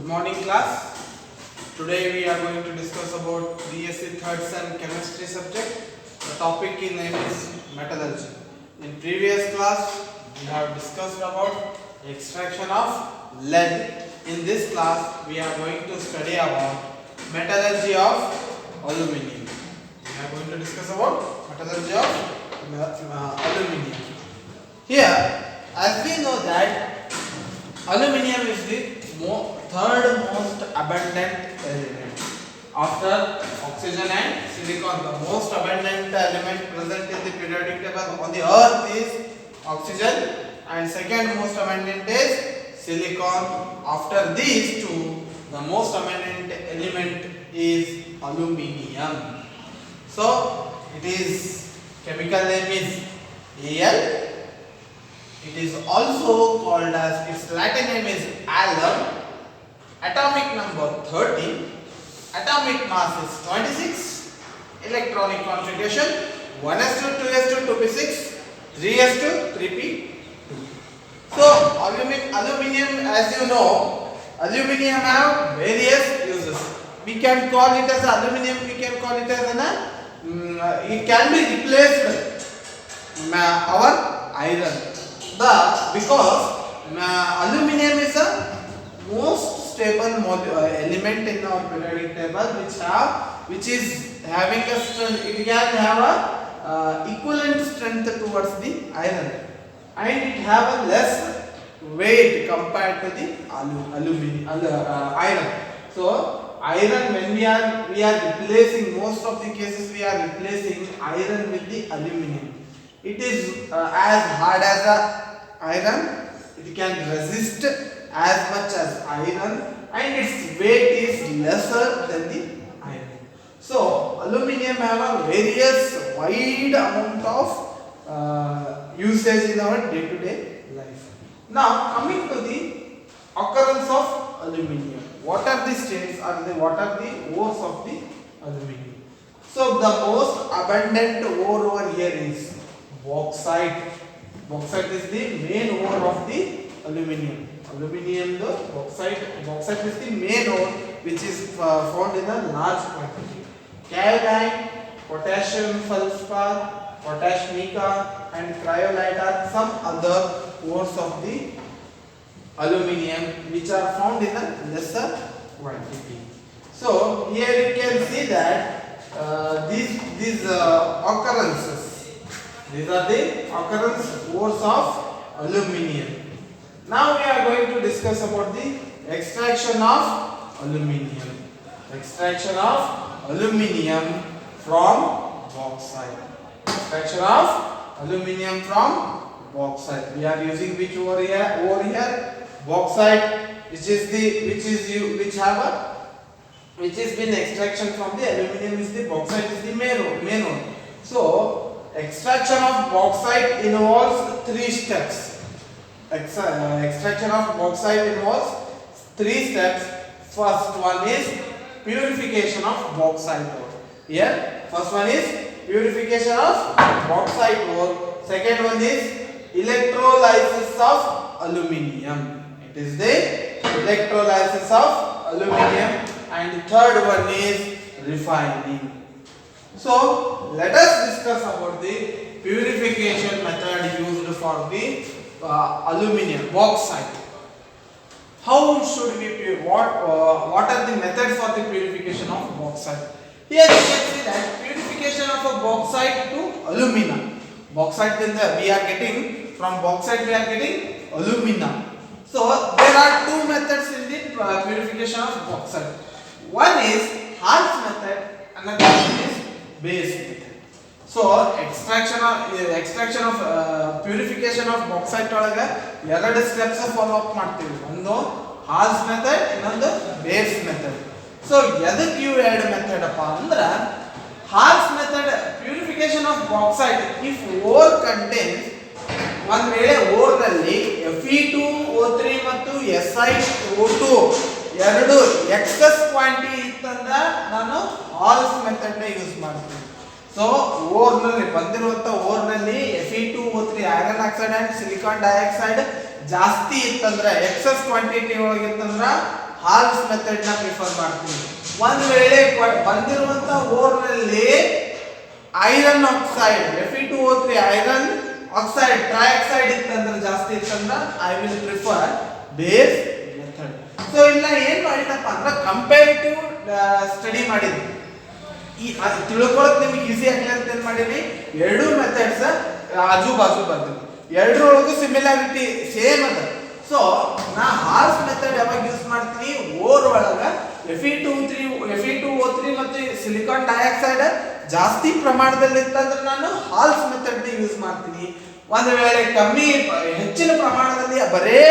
Good morning class. Today we are going to discuss about BSc third sem chemistry subject. The topic in name is metallurgy. In previous class we have discussed about extraction of lead. In this class we are going to study about metallurgy of aluminium. We are going to discuss about metallurgy of aluminium. Here, as we know that aluminium is the third most abundant element after oxygen and silicon. The most abundant element present in the periodic table on the earth is oxygen and second most abundant is silicon. After these two, the most abundant element is aluminium. So it is chemical name is Al. It is also called as, its Latin name is alum. Atomic number 13. Atomic mass is 26. Electronic configuration 1s2, 2s2, 2p6, 3s2, 3p2. So aluminium, as you know, aluminium have various uses. We can call it as aluminium. We can call it as it can be replaced our iron. Because aluminium is a most stable element in our periodic table, which is having a strength. It can have a equivalent strength towards the iron, and it have a less weight compared to the iron. So iron, when we are replacing, most of the cases we are replacing iron with the aluminium. It is as hard as the iron, it can resist as much as iron, and its weight is lesser than the iron. So aluminium have a various wide amount of usage in our day-to-day life. Now coming to the occurrence of aluminium. What are the states what are the ores of the aluminium? So the most abundant ore over here is bauxite. Bauxite is the main ore of the aluminium. Bauxite is the main ore which is found in a large quantity. Kaolin, potassium feldspar, potash mica, and cryolite are some other ores of the aluminium which are found in a lesser quantity. So here you can see that these occurrences. These are the occurrence ores of aluminium. Now we are going to discuss about the extraction of aluminium. Extraction of aluminium from bauxite. Extraction of aluminium from bauxite. We are using which ore here? Bauxite, which is been extraction from the aluminium is the bauxite is the main ore. So extraction of bauxite involves three steps. Extraction of bauxite involves three steps. First one is purification of bauxite ore. Here, first one is purification of bauxite ore. Second one is electrolysis of aluminium. It is the electrolysis of aluminium, and the third one is refining. So let us discuss about the purification method used for the aluminium bauxite. How should we what are the methods for the purification of bauxite? Here you can see that purification of a bauxite to alumina. Bauxite we are getting from bauxite we are getting alumina. So there are two methods in the purification of bauxite. One is Hall's method, another one is Bayes method. So extraction of purification of bauxite ಒಳಗೆ ಎರಡು steps follow up ಮಾಡ್ತೀವಿ. ಒಂದು Hall's method, ಇನ್ನೊಂದು Bayes method. So ಎದಕ್ಕೆ ಇವು ಎರಡು method ಅಪ್ಪ ಅಂದ್ರೆ Hall's method purification of bauxite, if ore contains, ಒಂದು ವೇಳೆ ore ನಲ್ಲಿ Fe2O3 ಮತ್ತು SiO2 ಎರಡು ಎಕ್ಸೆಸ್ ಕ್ವಾಂಟಿಟಿ ಇತ್ತಂದ್ರೆ ನಾನು Hall's method ನ ಯೂಸ್ ಮಾಡ್ತೀನಿ. ಸೊ ಓರ್ ನಲ್ಲಿ ಬಂದಿರುವಂತ ಓರ್ ನಲ್ಲಿ Fe2O3 iron oxide and silicon dioxide ಜಾಸ್ತಿ ಇತ್ತಂದ್ರೆ ಎಕ್ಸೆಸ್ ಕ್ವಾಂಟಿಟಿ ಒಳಗಿತ್ತಂದ್ರೆ ಹಾಲ್ಸ್ ಮೆಥಡ್ ನ ಪ್ರಿಫರ್ ಮಾಡ್ತೀನಿ. ಒಂದು ವೇಳೆ ಬಂದಿರುವಂತ ಓರ್ ನಲ್ಲಿ iron oxide Fe2O3 iron oxide trioxide ಇತ್ತಂದ್ರೆ ಜಾಸ್ತಿ ಇತ್ತಂದ್ರೆ I will prefer base method. So ಇಲ್ಲ ಏನ್ ಮಾಡಿದಪ್ಪ ಅಂದ್ರೆ ಕಂಪೇರಿಟಿವ್ ಸ್ಟಡಿ ಮಾಡಿದ್ವಿ. ಈ ತಿಳ್ಕೊಳ್ಳೋಕೆ ನಿಮಗೆ ಈಸಿ ಆಗಲಿ ಅಂತ ಏನ್ ಮಾಡೀನಿ, ಎರಡು ಮೆಥಡ್ಸ್ ಆಜು ಬಾಜು ಬರ್ತೀನಿ, ಎರಡರೊಳಗೂ ಸಿಮಿಲಾರಿಟಿ ಸೇಮ್ ಅದ. ಸೊ ನಾ ಹಾಲ್ಸ್ ಮೆಥಡ್ ಯಾವಾಗ ಯೂಸ್ ಮಾಡ್ತೀನಿ, ಓರ್ ಒಳಗ Fe2O3 ಮತ್ತು ಸಿಲಿಕಾನ್ ಡೈಆಕ್ಸೈಡ್ ಜಾಸ್ತಿ ಪ್ರಮಾಣದಲ್ಲಿ ಇತ್ತಂದ್ರೆ ನಾನು ಹಾಲ್ಸ್ ಮೆಥಡ್ ಯೂಸ್ ಮಾಡ್ತೀನಿ. ಒಂದು ವೇಳೆ ಹೆಚ್ಚಿನ ಪ್ರಮಾಣದಲ್ಲಿ ಬರೇ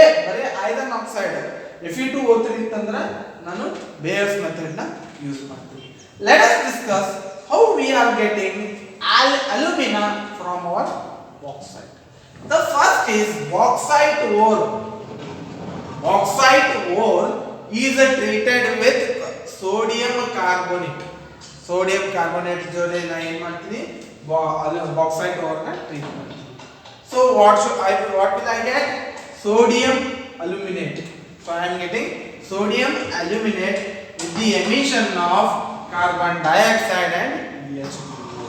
ಐರನ್ ಆಕ್ಸೈಡ್ Fe2O3 ಇತ್ತಂದ್ರೆ ನಾನು ಬೇಯರ್ಸ್ ಮೆಥಡ್ ನ ಯೂಸ್ ಮಾಡ್ತೀನಿ. Let us discuss how we are getting alumina from our bauxite. The first is bauxite ore. Bauxite ore is treated with sodium carbonate. Sodium carbonate ಜೊತೆ ನಾ ಏನು ಮಾಡ್ತೀನಿ, bauxite ore ನ treat ಮಾಡ್ತೀನಿ. So what will I get? Sodium aluminate. So I am getting sodium aluminate with the emission of carbon dioxide and BH2O.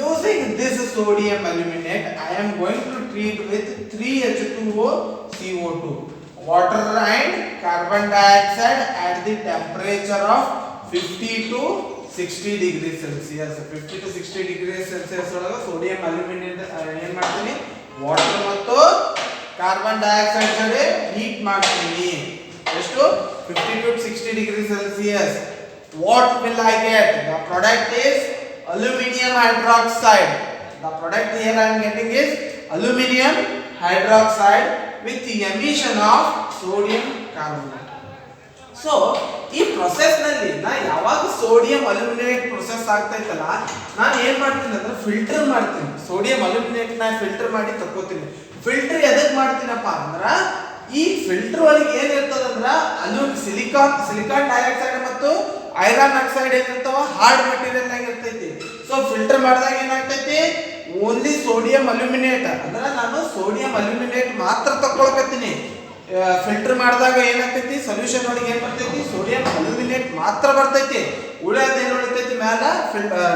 Using this sodium aluminate, I am going to treat with 3H2O CO2, water and carbon dioxide at the temperature of 50 to 60 degrees Celsius. 50 to 60 degrees Celsius ಒಳಗೆ sodium aluminate ಏನು ಮಾಡ್ತೀನಿ, water ಮತ್ತು carbon dioxide ಜೊತೆ heat ಮಾಡ್ತೀನಿ. ಎಷ್ಟು? 50 to 60 degrees Celsius. What will I get? The product is aluminum hydroxide. The product here I am getting is aluminum hydroxide with the emission of sodium carbonate. So ಈ process ನಲ್ಲಿ ನಾ ಯಾವಾಗ sodium aluminate process ಆಗ್ತಾ ಇತ್ತಲ್ಲ, ನಾನು ಏನ್ ಮಾಡ್ತೀನಿ ಅಂದ್ರೆ ಫಿಲ್ಟರ್ ಮಾಡ್ತೀನಿ. ಸೋಡಿಯಂ ಅಲ್ಯೂಮಿನೇಟ್ ನ ಫಿಲ್ಟರ್ ಮಾಡಿ ತಕ್ಕೋತೀನಿ. ಫಿಲ್ಟರ್ ಎದಕ್ ಮಾಡ್ತೀನಪ್ಪ ಅಂದ್ರ, ಈ ಫಿಲ್ಟರ್ ಒಳಗೆ ಏನ್ ಇರ್ತದಂದ್ರ ಸಿಲಿಕಾನ್ ಡೈಆಕ್ಸೈಡ್ ಮತ್ತು ಐರನ್ ಆಕ್ಸೈಡ್ ಏನಿರ್ತಾವ ಹಾರ್ಡ್ ಮೆಟೀರಿಯಲ್ ಆಗಿ ಇರ್ತೈತಿ. ಸೊ ಫಿಲ್ಟರ್ ಮಾಡಿದಾಗ ಏನಾಗ್ತೈತಿ, ಓನ್ಲಿ ಸೋಡಿಯಂ ಅಲ್ಯೂಮಿನೇಟ್ ಅಂದ್ರೆ ನಾನು ಸೋಡಿಯಂ ಅಲ್ಯೂಮಿನೇಟ್ ಮಾತ್ರ ತಗೊಳ್ಕತ್ತೀನಿ. ಫಿಲ್ಟರ್ ಮಾಡಿದಾಗ ಏನಾಗ್ತೈತಿ, ಸೊಲ್ಯೂಷನ್ ಒಳಗೆ ಏನ್ ಬರ್ತೈತಿ, ಸೋಡಿಯಂ ಅಲ್ಯೂಮಿನೇಟ್ ಮಾತ್ರ ಬರ್ತೈತಿ. ಉಳಿಯೋದು ಏನು ಉಳಿತೈತಿ ಮ್ಯಾಲ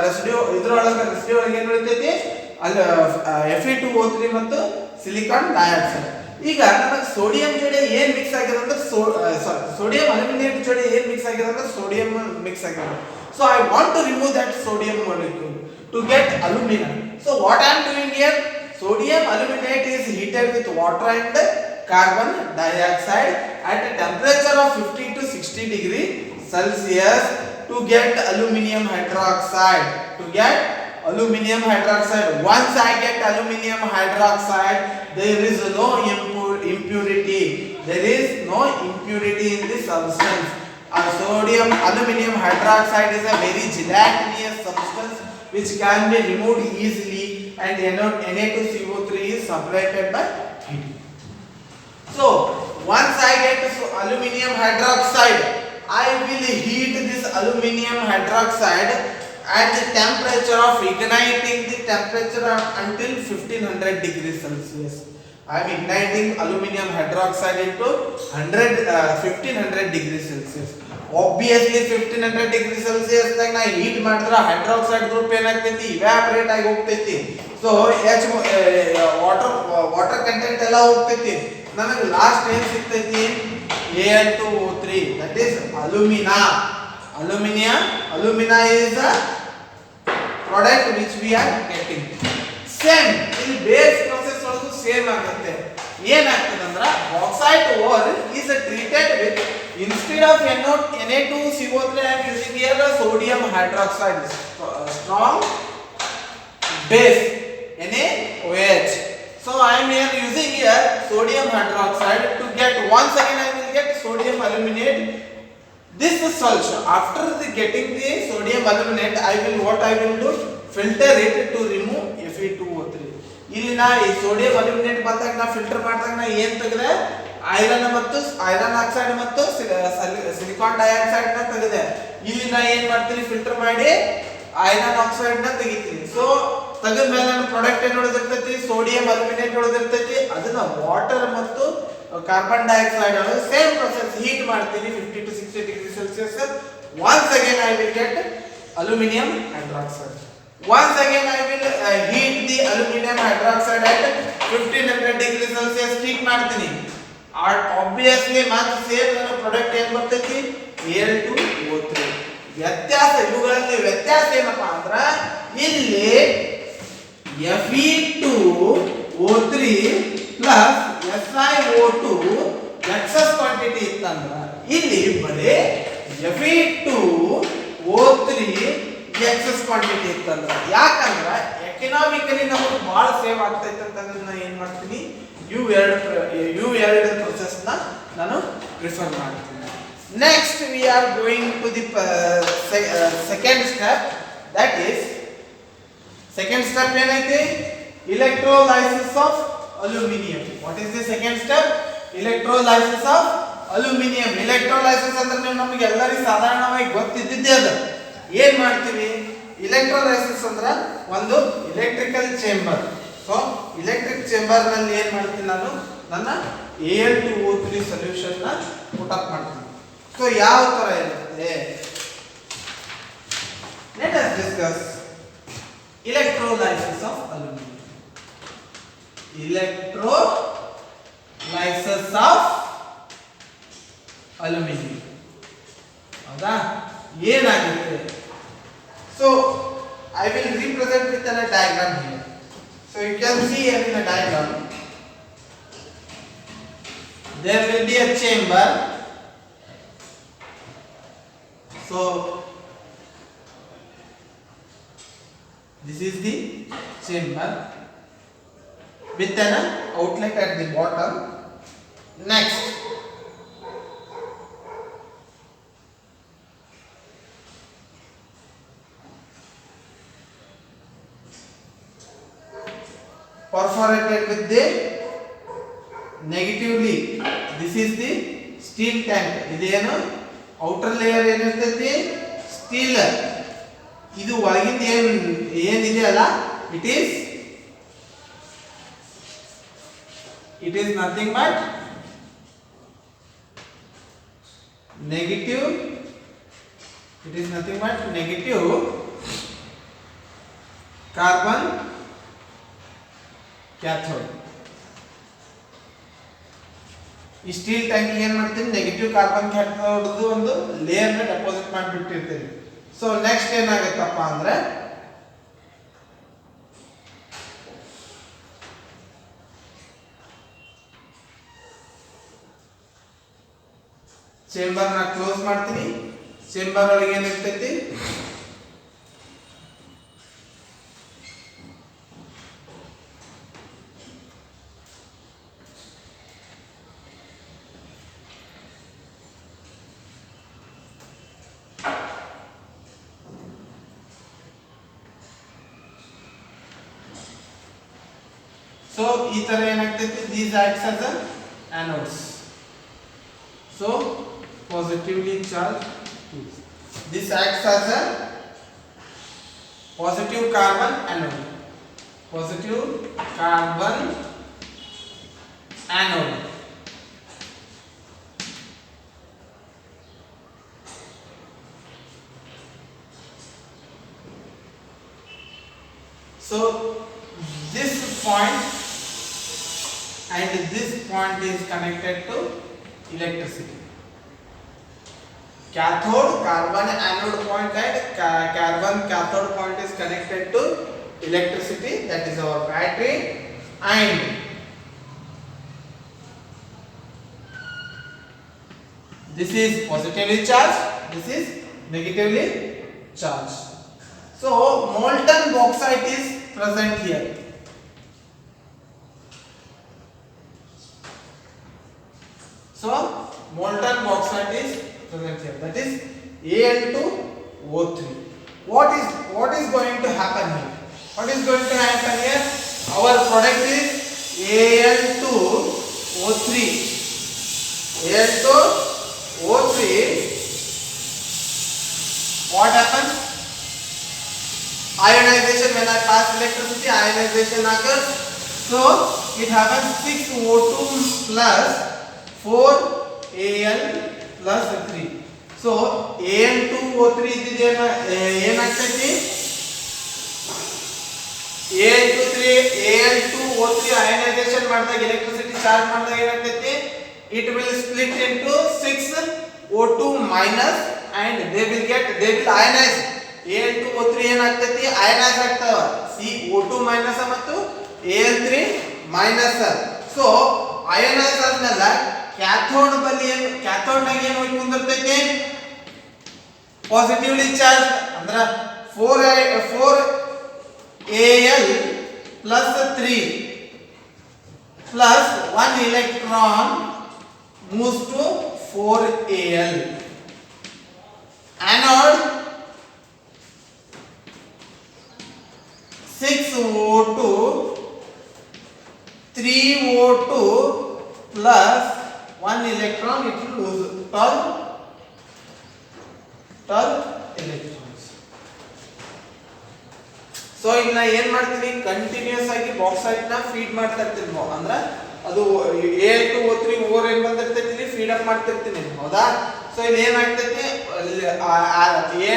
ರೆಸಿಡ್ಯೂ, ಇದ್ರೊಳಗೆ ರೆಸಿಡ್ಯೂ ಒಳಗೆ ಏನು ಉಳಿತೈತಿ, ಅಲ್ಲಿ Fe2O3 ಮತ್ತು ಸಿಲಿಕಾನ್ ಡೈಆಕ್ಸೈಡ್. ಈಗ ನನಗೆ ಸೋಡಿಯಂ ಜೊತೆ ಏನ್ ಮಿಕ್ಸ್ ಆಗಿದೆ ಅಂದ್ರೆ ಸೋಡಿಯಂ ಅಲ್ಯೂಮಿನೇಟ್ ಜೊತೆ ಏನ್ ಮಿಕ್ಸ್ ಆಗಿದೆ ಅಂದ್ರೆ ಸೋಡಿಯಂ ಮಿಕ್ಸ್ ಆಗಿದೆ. So I want to remove that sodium molecule to get alumina. So what I am doing here, sodium aluminate is heated with water and carbon dioxide at a temperature of 50 to 60 degree Celsius to get aluminium hydroxide. Once I get aluminium hydroxide, there is no impurity. There is no impurity in the substance. Aluminium hydroxide is a very gelatinous substance which can be removed easily, and Na2CO3 is separated by heating. So once I get aluminium hydroxide, I will heat this aluminium hydroxide at the temperature of igniting the temperature until 1500 degrees Celsius. I am igniting aluminium hydroxide into 1500 degrees Celsius. Obviously 1500 degrees Celsius ದಾಗ ನಾ heat ಮಾಡಿದ್ರೆ hydroxide group ಏನಾಗ್ತೈತಿ, ಇವ್ಯಾಪರೇಟ್ ಆಗಿ ಹೋಗ್ತೈತಿ. So water content ಎಲ್ಲ ಹೋಗ್ತೈತಿ. ನನಗೆ last ಏನ್ ಸಿಗ್ತೈತಿ, Al2O3, that is alumina. Alumina is a product which we are getting. Same in base process also same ಆಗುತ್ತೆ. ಏನಾಗ್ತದೆ ಅಂದ್ರೆ bauxite ore is treated with, instead of Na2CO3 I am using here the sodium hydroxide, strong base NaOH. So I am here using here sodium hydroxide to get, once again I will get sodium aluminate. This solution, after getting the sodium aluminate, what I will do, filter it to remove Fe2O3. ಇಲ್ಲಿ ನಾ ಈ sodium aluminate ಬಂದಾಗ ನಾ filter ಮಾಡಿದಾಗ ನಾ ಏನು ತೆಗೆದೆ, iron oxide ಮತ್ತು silicon dioxide ನ ತೆಗೆದೆ. ಇಲ್ಲಿ ನಾ ಏನ್ ಮಾಡ್ತೀನಿ, ಫಿಲ್ಟರ್ ಮಾಡಿ ಐರನ್ ಆಕ್ಸೈಡ್ ನ ತೆಗಿತೀನಿ. ಸೊ ತೆಗೆದ ಮೇಲೆ ನನ್ನ ಪ್ರಾಡಕ್ಟ್ ಏನು ಉಳಿದಿರ್ತೈತಿ, ಸೋಡಿಯಂ ಅಲ್ಯೂಮಿನೇಟ್ ಉಳಿದಿರ್ತೈತಿ. ಅದನ್ನ ವಾಟರ್ ಮತ್ತು carbon dioxide same process heat ಮಾಡ್ತೀನಿ 50 to 60 degree Celsius. Once again I will get aluminum hydroxide. Once again I will heat the aluminum hydroxide at 1500 degree Celsius heat ಮಾಡ್ತೀನಿ. Obviously ಮತ್ತೆ same ನನ್ನ product ಏನು ಬರ್ತೈತಿ Al2O3. ವ್ಯತ್ಯಾಸ ಇವುಗಳಲ್ಲಿ ವ್ಯತ್ಯಾಸ ಏನಪ್ಪಾ ಅಂದ್ರೆ ಇಲ್ಲಿ Fe2O3 plus SiO2 excess quantity ಇತ್ತಂದ್ರ ಇಲ್ಲಿ ಬರೀ Fe2O3 ಎಕ್ಸಸ್ ಕ್ವಾಂಟಿಟಿ ಇತ್ತಂದ್ರ ಯಾಕಂದ್ರ ಎಕನಾಮಿಕಲಿ ನಮಗೆ ಬಹಳ ಸೇವ್ ಆಗ್ತೈತೆ ಅಂತಂದ್ರೆ ನಾನು ಏನು ಮಾಡ್ತೀನಿ ಇವು ಎರಡು ಪ್ರೊಸೆಸ್ ನಾನು ಪ್ರಿಫರ್ ಮಾಡ್ತೀನಿ. Next we are going to the second step, that is second step ಏನೈತಿ electrolysis of aluminum. What is the second step? Electrolysis of aluminum. Electrolysis ಅಂದ್ರೆ ನಮಗೆ ಎಲ್ಲರಿಗೂ ಸಾಧಾರಣವಾಗಿ ಗೊತ್ತಿದ್ದಿದ್ದೇ ಅದು. ಏನು ಮಾಡ್ತೀವಿ electrolysis ಅಂದ್ರೆ ಒಂದು electrical chamber. So electric chamber ನಲ್ಲಿ ಏನು ಮಾಡ್ತೀನಿ ನಾನು ನನ್ನ Al2O3 solution ನ put up ಮಾಡ್ತೀನಿ. So ಯಾವ ತರ ಇರುತ್ತೆ let us discuss electrolysis of aluminum. Electrolysis of aluminum ಹೌದಾ ಏನಾಗುತ್ತೆ. So I will represent with a diagram here. So you can see in the diagram there will be a chamber. So this is the chamber with an outlet at the bottom. Next perforated with the negatively, this is the steel tank. ಇದೇನು outer layer ಏನಿರ್ತೈತಿ steel, ಇದು ಒಳಗಿಂದ ಏನಿದೆ ಅಲ್ಲ it is nothing but negative, it is nothing but negative carbon cathode. ಈ steel tank ಏನು ಮಾಡ್ತೀನಿ negative carbon cathode ಒಂದು layer ನ ಡೆಪಾಸಿಟ್ ಮಾಡಿಬಿಟ್ಟಿರ್ತೀನಿ. ಸೊ ನೆಕ್ಸ್ಟ್ ಏನಾಗುತ್ತಪ್ಪ ಅಂದ್ರೆ ಚೇಂಬರ್ ನ ಕ್ಲೋಸ್ ಮಾಡ್ತೀನಿ. ಚೇಂಬರ್ ಒಳಗೆ ಏನಿರ್ತೈತಿ so ಈ ತರ ಏನಾಗ್ತೈತಿ these acts as an anodes. So positively charged, this acts as a positive carbon anode, positive carbon anode. So this point and this point is connected to electricity. Cathode carbon anode point and carbon cathode point is connected to electricity, that is our battery, and this is positively charged, this is negatively charged. So molten bauxite is present here. So molten bauxite is present here, that is Al2O3. What is going to happen here? What is going to happen here? Our product is Al2O3. Al2O3. What happens? Ionization, when I pass electricity, ionization occurs. So it happens 6O2 plus 4Al plus 3. So Al2O3 ಇದ್ದಿದ್ದೇನ ಏನಾಗ್ತೈತಿ Al2O3 ionization ಮಾಡಿದಾಗ electricity charge ಮಾಡಿದಾಗ ಏನಾಗ್ತೈತಿ it will split into 6O2 minus and they will ionize. Al2O3 ಏನಾಗ್ತೈತಿ ionize ಆಗ್ತಾವ CO2 minus ಮತ್ತು Al3 minus. So ionize ಆದ್ಮೇಲೆ cathode ಬಲ್ಲಿ cathode ನಾಗ ಏನು ಹೋಗಿ ಕುಂದಿರ್ತೈತಿ ಪಾಸಿಟಿವ್ಲಿ ಚಾರ್ಜ್ ಅಂದ್ರ 4Al plus 3 plus 1 electron moves to 4Al. Anode 6O2 3O2 plus 1 electron, it will lose 12 electrons. So ಈಗ ನಾ ಏನು ಮಾಡ್ತೀನಿ ಕಂಟಿನ್ಯೂಸ್ ಆಗಿ ಬಾಕ್ಸೈಟ್ ನ ಫೀಡ್ ಮಾಡ್ತಾ ಇರ್ತೀನಿ ಅಂದ್ರೆ ಅದು Al2O3 ಓವರ್ ಏನು ಬಂದಿರ್ತೈತಿ ಇಲ್ಲಿ ಫೀಡ್ ಅಪ್ ಮಾಡ್ತಿರ್ತೀನಿ ಹೌದಾ. ಸೊ ಇಲ್ಲಿ ಏನಾಗ್ತೈತಿ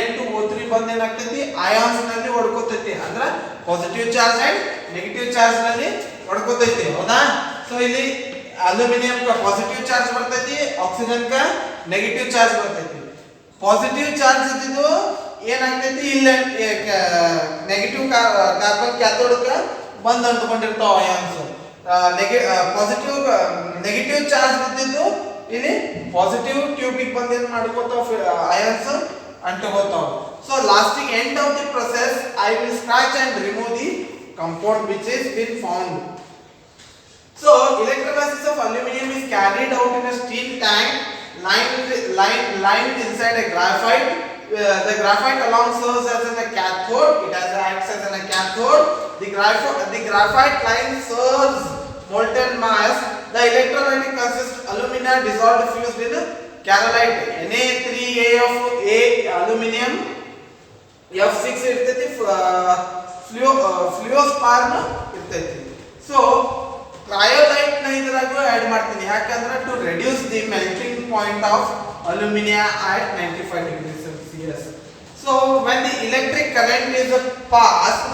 Al2O3 ಬಂದು ಏನಾಗ್ತೈತಿ ಅಯಾನ್ಸ್ ನಲ್ಲಿ ಹೊಡ್ಕೋತೈತಿ ಅಂದ್ರೆ positive charge and negative charge ನಲ್ಲಿ ಹೊಡ್ಕೋತೈತಿ ಹೌದಾ. ಸೊ ಇಲ್ಲಿ ಅಲ್ಯೂಮಿನಿಯಂ का पॉजिटिव चार्ज ಬರ್ತೈತಿ ಆಕ್ಸಿಜನ್ का ನೆಗೆಟಿವ್ ಚಾರ್ಜ್ ಬರ್ತೈತಿ. ಪಾಸಿಟಿವ್ ಚಾರ್ಜ್ ಇದ್ದಿದ್ದು ಏನಾಗ್ತೈತಿ ಇಲ್ಲ ನೆಗೆಟಿವ್ ಕಾರ್ಬನ್ ಕ್ಯಾಥೋಡ್ ಕ ಬಂದು ಅಂಟ್ಕೊಂಡಿರ್ತಾವ ಅಯಾನ್ಸ್. ಪಾಸಿಟಿವ್ ನೆಗೆಟಿವ್ ಚಾರ್ಜ್ ಇದ್ದಿದ್ದು ಇಲ್ಲಿ ಪಾಸಿಟಿವ್ ಟ್ಯೂಬಿಗೆ ಬಂದು ಏನು ಮಾಡ್ಕೋತಾವ ಅಯಾನ್ಸ್ ಅಂಟ್ಕೋತಾವ. So lasting end of the process I will scratch and remove the compound which is been found. So electrolysis of aluminum is carried out in a steel tank lined inside a graphite. The graphite along serves as a cathode. It acts as a cathode. The graphite line serves molten mass. The electrolyte consists alumina dissolved fused in carolite. Na3A of A aluminum F6 ಇರ್ತೈತಿ ಫ್ಲೂರೋಸ್ಪಾರ್ ಇರ್ತೈತಿ. So ಕ್ರಯೋಲೈಟ್ ನ ಇದರಾಗೂ add ಮಾಡ್ತೀನಿ ಯಾಕಂದ್ರೆ to reduce the melting point of alumina at 95 degrees Celsius. So when the electric current is passed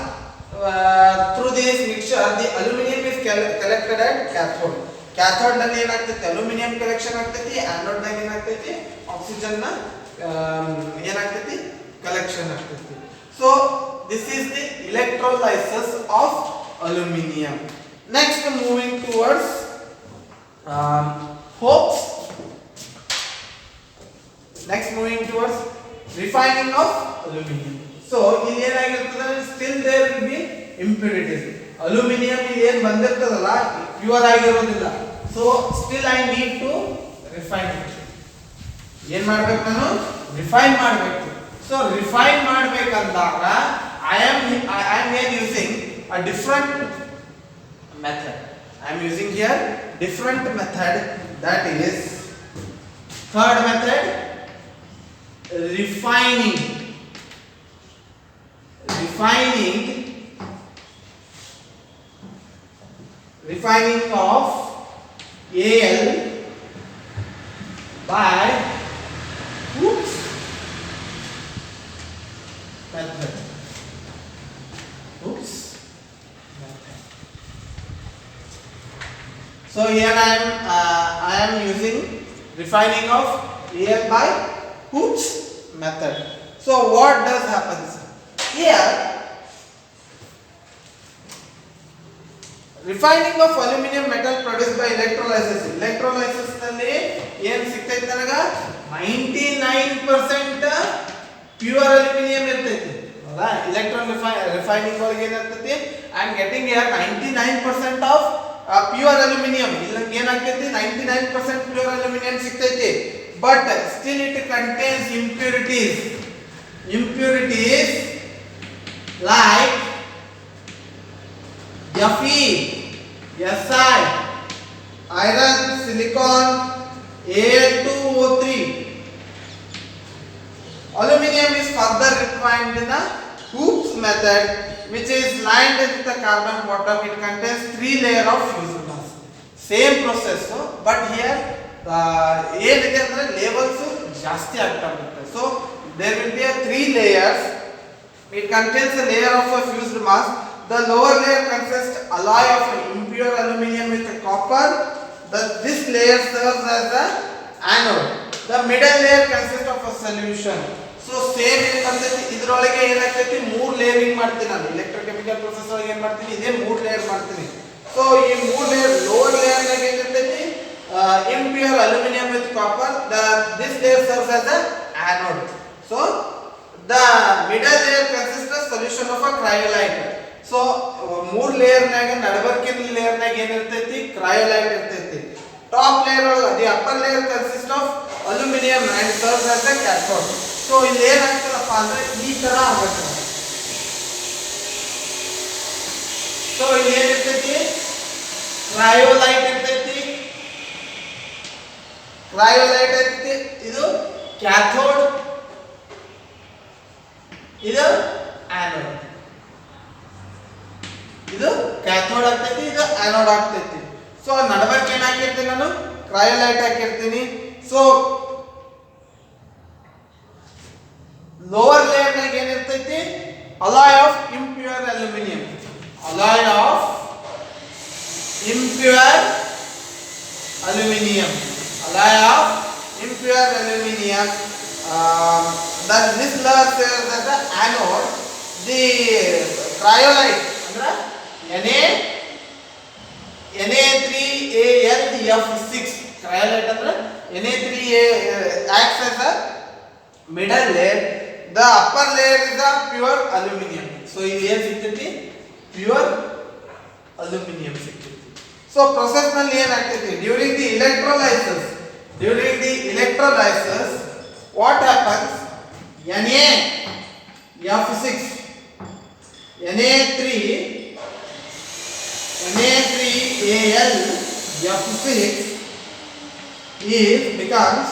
through this mixture, the aluminum is collected at cathode. Cathode ನಲ್ಲಿ ಏನಾಗ್ತೈತಿ aluminium collection ಆಗ್ತೈತಿ, anode ನಲ್ಲಿ ಏನಾಗ್ತೈತಿ oxygen ನ ಏನಾಗ್ತೈತಿ collection ಆಗ್ತೈತಿ. So this is the electrolysis of aluminum. Next moving towards hopes. Next moving towards refining of aluminum. So ಇಲ್ಲಿ ಏನಾಗಿರ್ತದೆ still there will be impurities. Aluminum ಇಲ್ಲಿ ಏನು ಬಂದಿರ್ತದಲ್ಲ ಪ್ಯೂರ್ ಆಗಿರೋದಿಲ್ಲ. So still I need to refine it. ಏನು ಮಾಡಬೇಕು ನಾನು refine ಮಾಡಬೇಕು. So refine ಮಾಡಬೇಕಂದಾಗ I am here using a different method. I am using here different method, that is third method, refining of Al by Hooke's method. So here I am using refining of Al by Hooke's method. So what does happen here? Refining of aluminum metal produced by electrolysis. Electrolysis ನಲ್ಲಿ ಏನು ಸಿಗ್ತೈತೆ ನನಗ 99% pure aluminium ಇರ್ತೈತಿ ಹೌದಾ. Electron refining ಒಳಗೆ ಏನಿರ್ತೈತಿ I am getting here 99% of pure aluminium. ಇಲ್ಲಿ ಏನಾಗ್ತೈತಿ 99% ಪ್ಯೂರ್ ಅಲ್ಯೂಮಿನಿಯಂ ಸಿಗ್ತೈತಿ. But still it contains impurities like Fe, Si, iron, silicon, Al2O3. Aluminum is further refined in a Hooke's method, which is lined with the carbon bottom. It contains 3 layers of fused mass. Same process, but here ಏನಿದೆ ಅಂದ್ರೆ labels ಜಾಸ್ತಿ ಆಗ್ತಾ ಹೋಗುತ್ತೆ. So there will be 3 layers. It contains a layer of a fused mass. The lower layer consists alloy of impure aluminum with copper. This layer serves as the anode. The middle layer consists of a solution. So same ಏನಂತೈತಿ ಇದರೊಳಗೆ ಏನಾಗ್ತೈತಿ 3 layering ಮಾಡ್ತೀನಿ ನಾನು electrochemical process ಒಳಗೆ ಏನು ಮಾಡ್ತೀನಿ ಇದೇ 3 layer ಮಾಡ್ತೀನಿ. So ಈ 3 ಲೇಯರ್ ಲೋವರ್ ಲೇಯರ್ ನಾಗ ಏನಿರ್ತೈತಿ impure aluminum with copper. This layer serves as an anode. So the middle layer consists of solution of a cryolite. So 3 layer ನಾಗ ನಡಬರ್ಕಿನ ಲೇಯರ್ ನಾಗ ಏನಿರ್ತೈತಿ ಕ್ರಯೋಲೈಟ್ ಇರ್ತೈತಿ. ಟಾಪ್ ಲೇಯರ್ ಒಳಗೆ the upper layer consists of aluminum and serves as a cathode. So ಇಲ್ಲಿ ಏನಾಗ್ತದಪ್ಪ ಅಂದ್ರೆ ಈ ತರ ಆಗುತ್ತೆ. So ಇಲ್ಲಿ ಏನಿರ್ತೈತಿ ಕ್ರಯೋಲೈಟ್ ಇರ್ತೈತಿ, ಕ್ರಯೋಲೈಟ್ ಇರ್ತೈತಿ, ಇದು ಕ್ಯಾಥೋಡ್, ಇದು ಆನೋಡ್. ಇದು ಕ್ಯಾಥೋಡ್ ಆಗ್ತೈತಿ, ಇದು ಆನೋಡ್ ಆಗ್ತೈತಿ. ಸೊ ನಡಬರ್ಕ್ ಏನ್ ಹಾಕಿರ್ತೀನಿ ನಾನು ಕ್ರಯೋಲೈಟ್ ಹಾಕಿರ್ತೀನಿ. ಸೊ ಲೋವರ್ ಲೇಯರ್ ನಾಗ ಏನಿರ್ತೈತಿ alloy of impure aluminum, alloy of impure aluminum, alloy of impure aluminum. That this layer serves as the anode. The cryolite ಅಂದ್ರೆ Na3Al6 cryolite ಅಂದ್ರೆ Na3A acts as a middle layer. The upper layer is the pure aluminum. So ಇಲ್ಲಿ ಏನು ಸಿಗ್ತೈತಿ pure aluminum ಸಿಗ್ತೈತಿ. So process ನಲ್ಲಿ ಏನಾಗ್ತೈತಿ during the electrolysis what happens Na(F6) Na3Al(F6) is becomes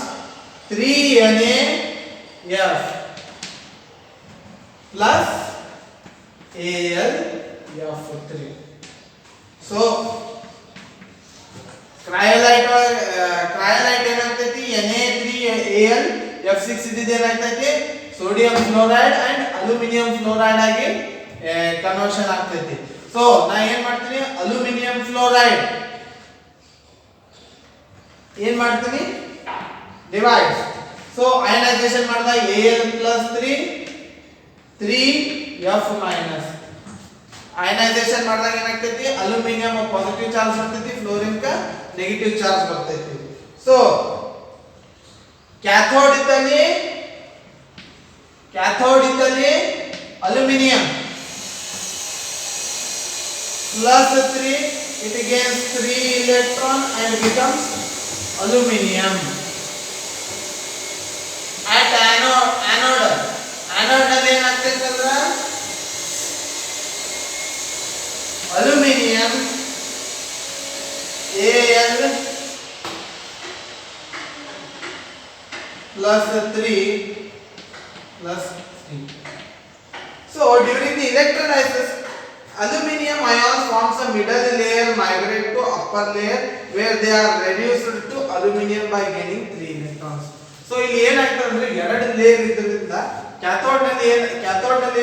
3NaF plus Al(F3). So cryolite ಏನಾಗ್ತೈತಿ Na3Al(F6) ಇದಿದೆ ಏನಾಗ್ತೈತಿ sodium fluoride and aluminium fluoride ಆಗಿ ಕನ್ವರ್ಷನ್ ಆಗ್ತೈತಿ. ಸೊ ನಾ ಏನ್ ಮಾಡ್ತೀನಿ ಅಲ್ಯೂಮಿನಿಯಂ ಫ್ಲೋರೈಡ್ ಏನ್ ಮಾಡ್ತೀನಿ ಡಿವೈಡ್ಸ್. ಸೊ ಅಯನೈಸೇಷನ್ ಮಾಡಿದಾಗ Al+3 3F- ಅಯನೈಸೇಷನ್ ಮಾಡಿದಾಗ ಏನಾಗ್ತೈತಿ ಅಲ್ಯೂಮಿನಿಯಂ ಪಾಸಿಟಿವ್ ಚಾರ್ಜ್ ಬರ್ತೈತಿ, ಫ್ಲೋರಿನ್ ಕ ನೆಗೆಟಿವ್ ಚಾರ್ಜ್ ಬರ್ತೈತಿ. ಸೊ ಕ್ಯಾಥೋಡ್ ಇದ್ದಲ್ಲಿ aluminium +3 it gains 3 electron and becomes aluminum. At anode ನಲ್ಲಿ ಏನಾಗ್ತೈತಿ ಅಂದ್ರೆ aluminum Al+3. So during the electrolysis aluminum ions forms a middle layer, migrate to upper layer where they are reduced to aluminum by gaining 3 electrons. So ಇಲ್ಲಿ ಏನಾಗ್ತದೆ ಅಂದ್ರೆ ಎರಡು layer ಇದ್ರಿಂದ cathode ನಲ್ಲಿ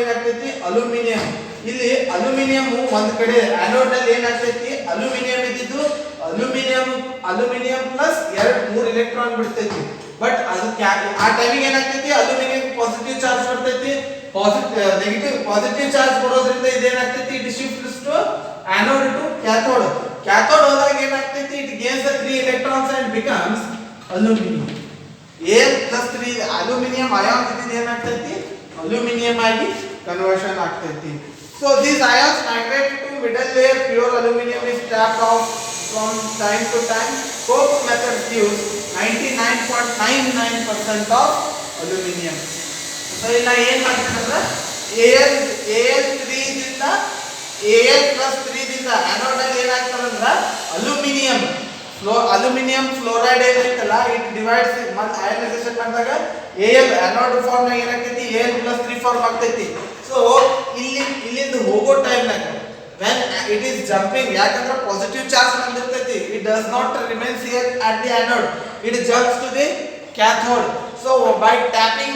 ಏನಾಗ್ತೈತಿ ಅಲ್ಯೂಮಿನಿಯಂ, ಇಲ್ಲಿ ಅಲ್ಯೂಮಿನಿಯಂ ಒಂದ್ ಕಡೆ ಆನೋಡ್ ನಲ್ಲಿ ಏನಾಗ್ತೈತಿ ಅಲ್ಯೂಮಿನಿಯಂ ಇದ್ದಿದ್ದು ಅಲ್ಯೂಮಿನಿಯಂ ಪ್ಲಸ್ 3 ಎಲೆಕ್ಟ್ರಾನ್ ಬಿಡ್ತೈತಿ. ಬಟ್ ಅದು ಆ ಟೈಮಿಗೆ ಏನಾಗ್ತೈತಿ ಅಲ್ಯೂಮಿನಿಯಂ ಪಾಸಿಟಿವ್ ಚಾರ್ಜ್ ಬರ್ತೈತಿ, ಪಾಸಿಟಿವ್ ಚಾರ್ಜ್ ಕೊಡೋದ್ರಿಂದ ಇದೇನಾಗ್ತೈತಿ it shifts to anode to cathode. Cathode ಹೋದಾಗ ಏನಾಗ್ತೈತಿ it gains 3 electrons and becomes aluminum. Al+3 aluminum ions ಇದ್ದಿದ್ದು ಏನಾಗ್ತೈತಿ ಅಲ್ಯೂಮಿನಿಯಂ ಆಗಿ ಕನ್ವರ್ಷನ್ ಆಗ್ತೈತಿ. So these ions migrate to middle layer. Pure aluminum is tapped off from time to time. Cope method gives 99.99% of aluminum. So ಇಲ್ಲಿ ಏನು ಮಾಡ್ತೀನಿ ಅಂದ್ರೆ Al+3 ದಿಂದ anode ಅಲ್ಲಿ ಏನಾಗ್ತದೆ ಅಂದ್ರೆ ಅಲ್ಯೂಮಿನಿಯಂ ಫ್ಲೋರೈಡ್ ಏನೈತಲ್ಲ ಇಟ್ ಡಿವೈಡ್ಸ್ ಅಯನೈಸೇಷನ್ ಮಾಡಿದಾಗ Al ಆನೋಡ್ ಫಾರ್ಮ್ ನಾಗ ಏನಾಗ್ತೈತಿ Al+3 ಫಾರ್ಮ್ ಆಗ್ತೈತಿ. ಸೊ ಇಲ್ಲಿಂದ ಹೋಗೋ ಟೈಮ್ ನಾಗ when it is jumping, ಯಾಕಂದ್ರೆ ಪಾಸಿಟಿವ್ ಚಾರ್ಜ್ ಬಂದಿರ್ತೈತಿ, it does not remains here at the anode, it jumps to the cathode. So by tapping,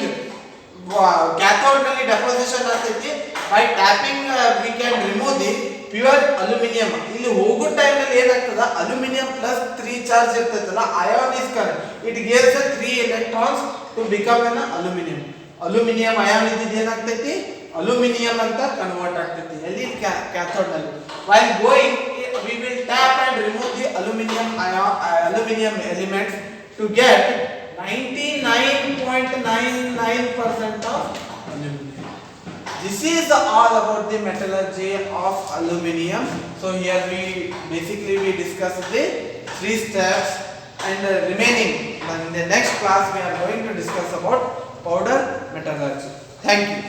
cathode ನಲ್ಲಿ deposition ಆಗ್ತೈತಿ, by tapping we can remove the pure aluminum. ಇಲ್ಲಿ ಹೋಗೋ time ನಲ್ಲಿ ಏನಾಗ್ತದ, aluminium plus 3 charge ಇರ್ತೈತಲ್ಲ, ion is current, it gives a 3 electrons to become an aluminum. Aluminium ion ಇದ್ದಿದ್ದು ಏನಾಗ್ತೈತಿ, aluminium ಅಂತ ಕನ್ವರ್ಟ್ ಆಗ್ತೈತಿ ಎಲ್ಲಿ, ಕ್ಯಾಥೋಡ್ ನಲ್ಲಿ. while going we will tap and remove the aluminum elements to get 99.99% of aluminum. This is all about the metallurgy of aluminum. So here we basically discussed the 3 steps, and remaining in the next class we are going to discuss about powder metallurgy. Thank you.